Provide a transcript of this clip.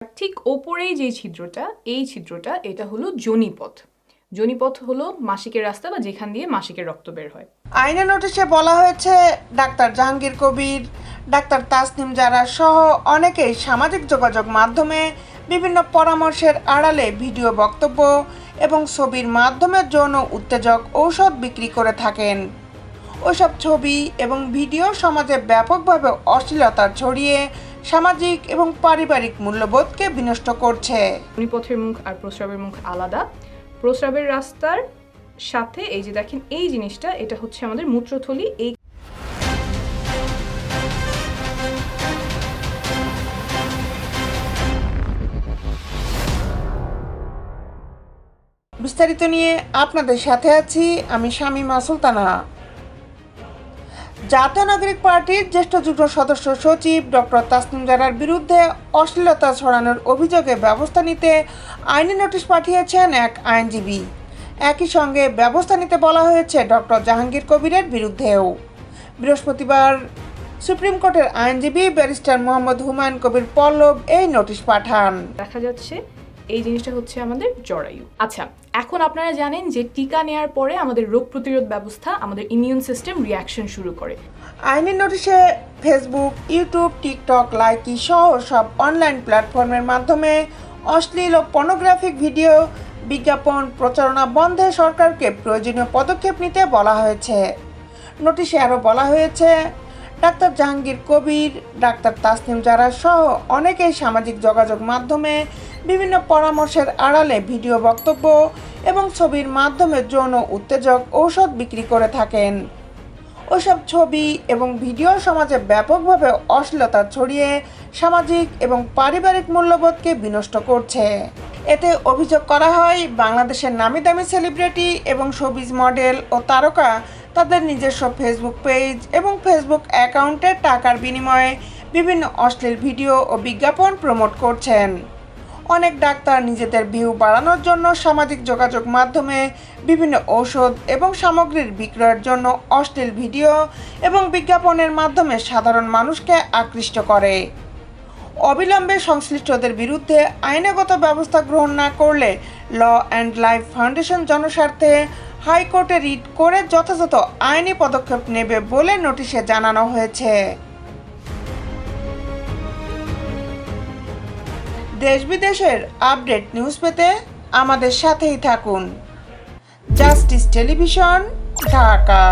ঠিক ওপরেই যে ছিদ্রটা, এই ছিদ্রটা এটা হলো যোনিপথ। যোনিপথ হলো মাসিকের রাস্তা বা যেখান দিয়ে মাসিকের রক্ত বের হয়। আইনে নোটিশে বলা হয়েছে ডাক্তার জাহাঙ্গীর কবির, ডাক্তার তাসনিম জারা সহ অনেকেই সামাজিক যোগাযোগ মাধ্যমে বিভিন্ন পরামর্শের আড়ালে ভিডিও বক্তব্য এবং ছবির মাধ্যমে যৌন উত্তেজক ঔষধ বিক্রি করে থাকেন। ওইসব ছবি এবং ভিডিও সমাজে ব্যাপকভাবে অশ্লীলতা ছড়িয়ে সামাজিক এবং পারিবারিক মূল্যবোধকে বিনষ্ট করছে। যোনিপথের মুখ আর প্রস্রাবের মুখ আলাদা। প্রস্রাবের রাস্তার সাথে এই যে দেখেন এই জিনিসটা, এটা হচ্ছে আমাদের মূত্রথলি। এই বিস্তারিত নিয়ে আপনাদের সাথে আছি আমি শামীমা সুলতানা। জাতীয় নাগরিক পার্টির জ্যেষ্ঠ যুগ্ম সদস্য সচিব ডক্টর তাসনিম জারার বিরুদ্ধে অশ্লীলতা ছড়ানোর অভিযোগে ব্যবস্থা নিতে আইনি নোটিশ পাঠিয়েছেন এক আইনজীবী। একই সঙ্গে ব্যবস্থা নিতে বলা হয়েছে ডক্টর জাহাঙ্গীর কবিরের বিরুদ্ধেও। বৃহস্পতিবার সুপ্রিম কোর্টের আইনজীবী ব্যারিস্টার মোহাম্মদ হুমায়ুন কবির পল্লব এই নোটিশ পাঠান। দেখা যাচ্ছে এই জিনিসটা হচ্ছে আমাদের জরায়ু। আচ্ছা, এখন আপনারা জানেন যে টিকা নেওয়ার পরে আমাদের রোগ প্রতিরোধ ব্যবস্থা, আমাদের ইমিউন সিস্টেম রিয়াকশন শুরু করে। আইনি নোটিশে ফেসবুক, ইউটিউব, টিকটক, লাইকি সহ সব অনলাইন প্ল্যাটফর্মের মাধ্যমে অশ্লীল ও পর্নোগ্রাফিক ভিডিও বিজ্ঞাপন প্রচারণা বন্ধে সরকারকে প্রয়োজনীয় পদক্ষেপ নিতে বলা হয়েছে। নোটিশে আরও বলা হয়েছে ডাক্তার জাহাঙ্গীর কবির, ডাক্তার তাসনিম জারা সহ অনেকেই সামাজিক যোগাযোগ মাধ্যমে বিভিন্ন পরামর্শের আড়ালে ভিডিও বক্তব্য এবং ছবির মাধ্যমে যৌন উত্তেজক ঔষধ বিক্রি করে থাকেন। ওইসব ছবি এবং ভিডিও সমাজে ব্যাপকভাবে অশ্লীলতা ছড়িয়ে সামাজিক এবং পারিবারিক মূল্যবোধকে বিনষ্ট করছে। এতে অভিযোগ করা হয় বাংলাদেশের নামি দামি সেলিব্রিটি এবং শোবিজ মডেল ও তারকা তাদের নিজস্ব ফেসবুক পেজ এবং ফেসবুক অ্যাকাউন্টে টাকার বিনিময়ে বিভিন্ন অশ্লীল ভিডিও ও বিজ্ঞাপন প্রমোট করছেন। অনেক ডাক্তার নিজেদের ভিউ বাড়ানোর জন্য সামাজিক যোগাযোগ মাধ্যমে বিভিন্ন ঔষধ এবং সামগ্রীর বিক্রয়ের জন্য অশ্লীল ভিডিও এবং বিজ্ঞাপনের মাধ্যমে সাধারণ মানুষকে আকৃষ্ট করে। অবিলম্বে সংশ্লিষ্টদের বিরুদ্ধে আইনগত ব্যবস্থা গ্রহণ না করলে ল অ্যান্ড লাইফ ফাউন্ডেশন জনস্বার্থে হাইকোর্টে রিট করে যথাযথ আইনি পদক্ষেপ নেবে বলে নোটিশে জানানো হয়েছে। দেশ বিদেশের আপডেট নিউজ পেতে আমাদের সাথেই থাকুন। Justice television, Dhaka.